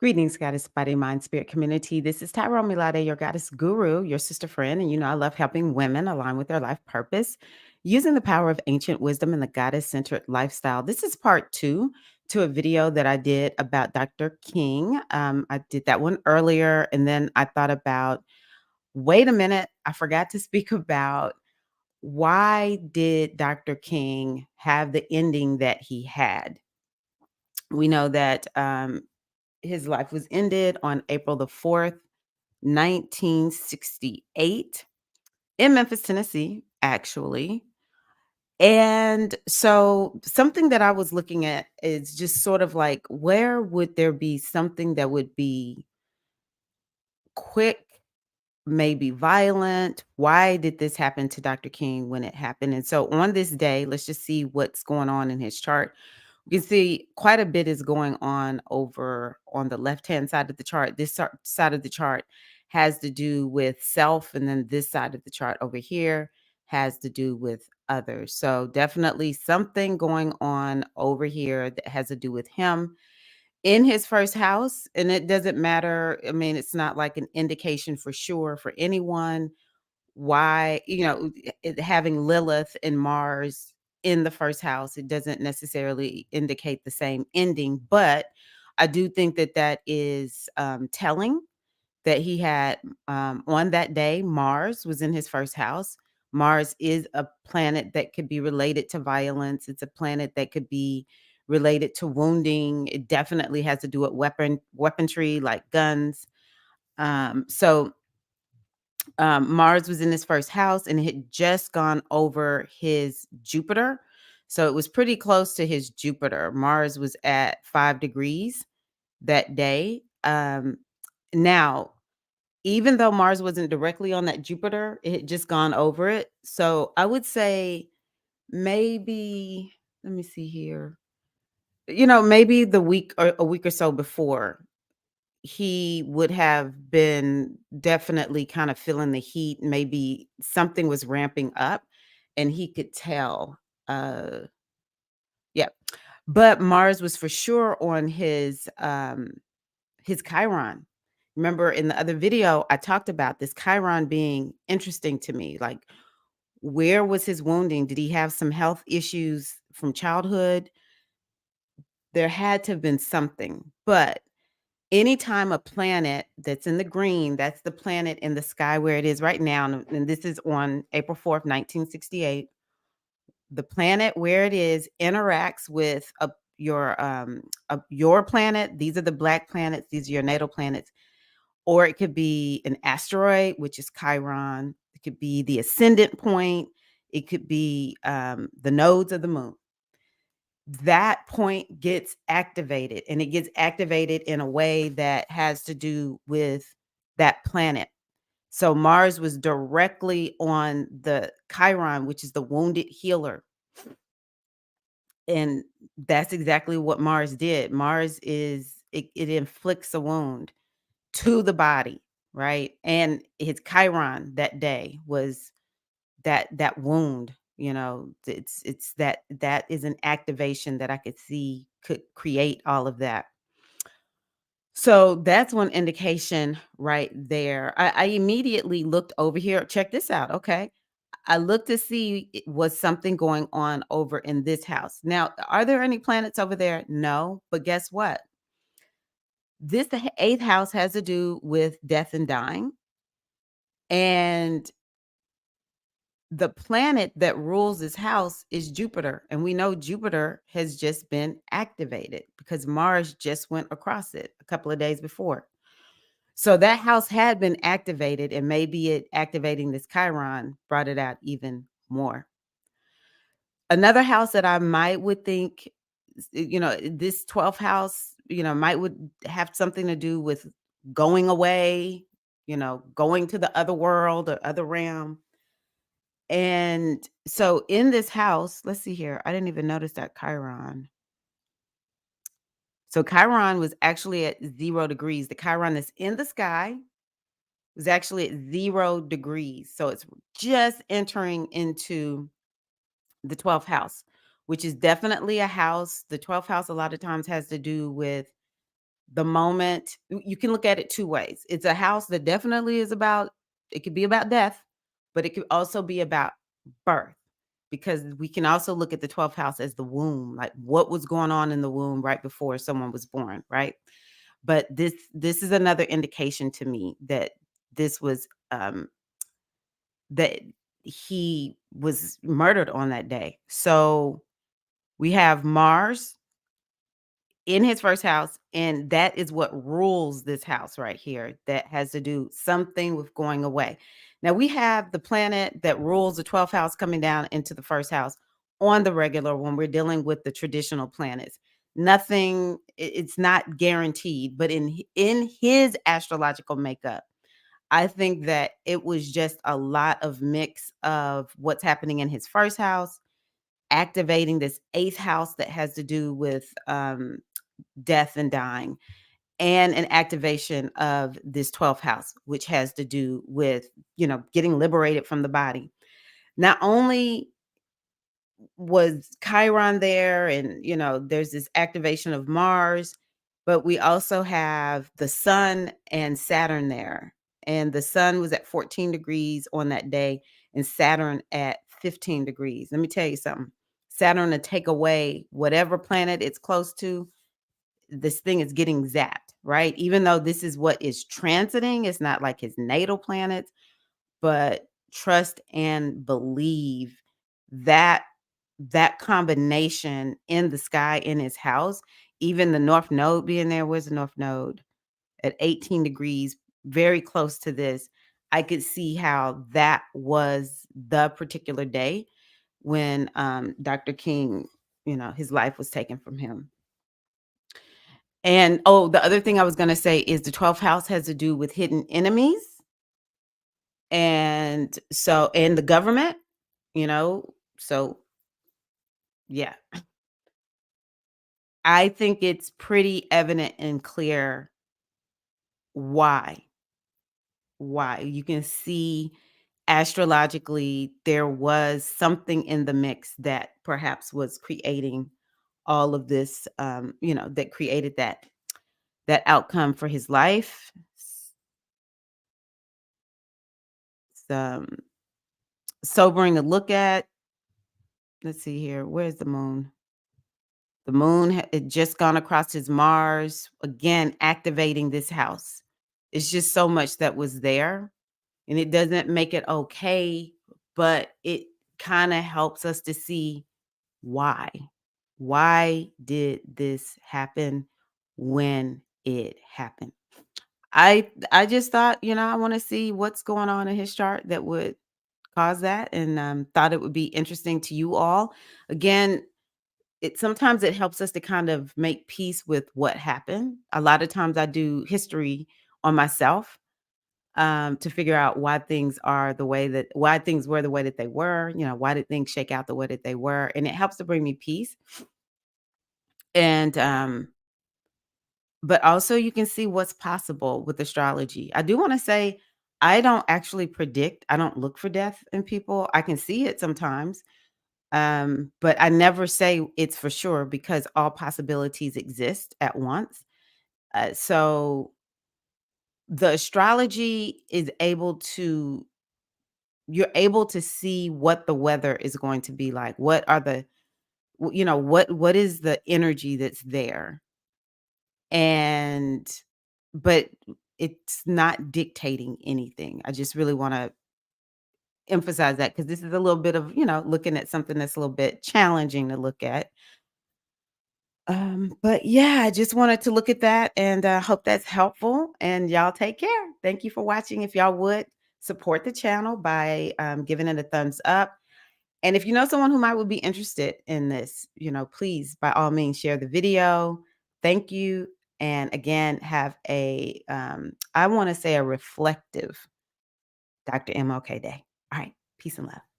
Greetings, Goddess Body, Mind, Spirit community. This is Tyrone Milade, your Goddess Guru, your sister friend. And I love helping women align with their life purpose using the power of ancient wisdom and the goddess centered lifestyle. This is part two to a video that I did about Dr. King. I did that one earlier. And then I thought about, wait a minute, I forgot to speak about why did Dr. King have the ending that he had? We know that his life was ended on April the 4th, 1968, in Memphis, Tennessee, actually. And so something that I was looking at is just sort of like, where would there be something that would be quick, maybe violent? Why did this happen to Dr. King when it happened? And so on this day, let's just see what's going on in his chart. You can see quite a bit is going on over on the left-hand side of the chart. This side of the chart has to do with self, and then this side of the chart over here has to do with others. So definitely something going on over here that has to do with him in his first house. And it doesn't matter. I mean, it's not like an indication for sure for anyone why, having Lilith and Mars in the first house, it doesn't necessarily indicate the same ending. But I do think that that is telling that he had on that day, Mars was in his first house. Mars is a planet that could be related to violence. It's a planet that could be related to wounding. It definitely has to do with weaponry like guns. Mars was in his first house and it had just gone over his Jupiter. So it was pretty close to his Jupiter. Mars was at 5 degrees that day. Now, even though Mars wasn't directly on that Jupiter, it had just gone over it. So I would say maybe, let me see here, maybe the week or a week or so before, he would have been definitely kind of feeling the heat. Maybe something was ramping up and he could tell. Yeah. But Mars was for sure on his Chiron. Remember in the other video, I talked about this Chiron being interesting to me. Like, where was his wounding? Did he have some health issues from childhood? There had to have been something. But anytime a planet that's in the green, that's the planet in the sky where it is right now, and this is on April 4th, 1968, the planet where it is interacts with your planet. These are the black planets. These are your natal planets. Or it could be an asteroid, which is Chiron. It could be the ascendant point. It could be the nodes of the moon. That point gets activated, and it gets activated in a way that has to do with that planet. So Mars was directly on the Chiron, which is the wounded healer. And that's exactly what Mars did. Mars it inflicts a wound to the body, right? And his Chiron that day was that wound. It's that is an activation that I could see could create all of that. So that's one indication right there. I immediately looked over here. Check this out. Okay. I looked to see was something going on over in this house. Now, are there any planets over there? No. But guess what? The eighth house has to do with death and dying. And the planet that rules this house is Jupiter. And we know Jupiter has just been activated because Mars just went across it a couple of days before. So that house had been activated, and maybe it activating this Chiron brought it out even more. Another house that I might would think, this 12th house, might would have something to do with going away, going to the other world or other realm. And so in this house, let's see here. I didn't even notice that Chiron. So Chiron was actually at 0 degrees. The Chiron that's in the sky was actually at 0 degrees. So it's just entering into the 12th house, which is definitely a house. The 12th house a lot of times has to do with the moment you can look at it 2 ways. It's a house that definitely is about it could be about death, but it could also be about birth, because we can also look at the 12th house as the womb, like what was going on in the womb right before someone was born, right? But this is another indication to me that this was, that he was murdered on that day. So, we have Mars in his first house, and that is what rules this house right here. That has to do something with going away. Now we have the planet that rules the 12th house coming down into the first house on the regular when we're dealing with the traditional planets. Nothing, it's not guaranteed, but in his astrological makeup, I think that it was just a lot of mix of what's happening in his first house, activating this eighth house that has to do with death and dying, and an activation of this 12th house, which has to do with, getting liberated from the body. Not only was Chiron there, and, there's this activation of Mars, but we also have the sun and Saturn there. And the sun was at 14 degrees on that day, and Saturn at 15 degrees. Let me tell you something. Saturn to take away whatever planet it's close to, this thing is getting zapped, right? Even though this is what is transiting, it's not like his natal planets, but trust and believe that that combination in the sky in his house, even the North Node being there. Where's the North Node? At 18 degrees, very close to this. I could see how that was the particular day when Dr. King, his life was taken from him. And, oh, the other thing I was gonna say is the 12th house has to do with hidden enemies, and the government, so, yeah. I think it's pretty evident and clear why. Why. You can see astrologically there was something in the mix that perhaps was creating all of this, that created that outcome for his life. It's, sobering to look at. Let's see here. Where's the moon? The moon had just gone across his Mars, again, activating this house. It's just so much that was there, and it doesn't make it okay, but it kind of helps us to see why. Why did this happen when it happened? I just thought, I want to see what's going on in his chart that would cause that, and thought it would be interesting to you all. Again, sometimes it helps us to kind of make peace with what happened. A lot of times I do history on myself, to figure out why things were the way that they were. Why did things shake out the way that they were, and it helps to bring me peace. And but also you can see what's possible with astrology. I do want to say I don't actually predict. I don't look for death in people. I can see it sometimes. But I never say it's for sure because all possibilities exist at once. So the astrology is able to you're able to see what the weather is going to be like. What are the what is the energy that's there? And but it's not dictating anything. I just really want to emphasize that because this is a little bit of, looking at something that's a little bit challenging to look at. But yeah, I just wanted to look at that, and hope that's helpful. And y'all take care. Thank you for watching. If y'all would support the channel by giving it a thumbs up. And if you know someone who might would be interested in this, please by all means share the video. Thank you. And again, have I want to say a reflective Dr. MLK Day. All right. Peace and love.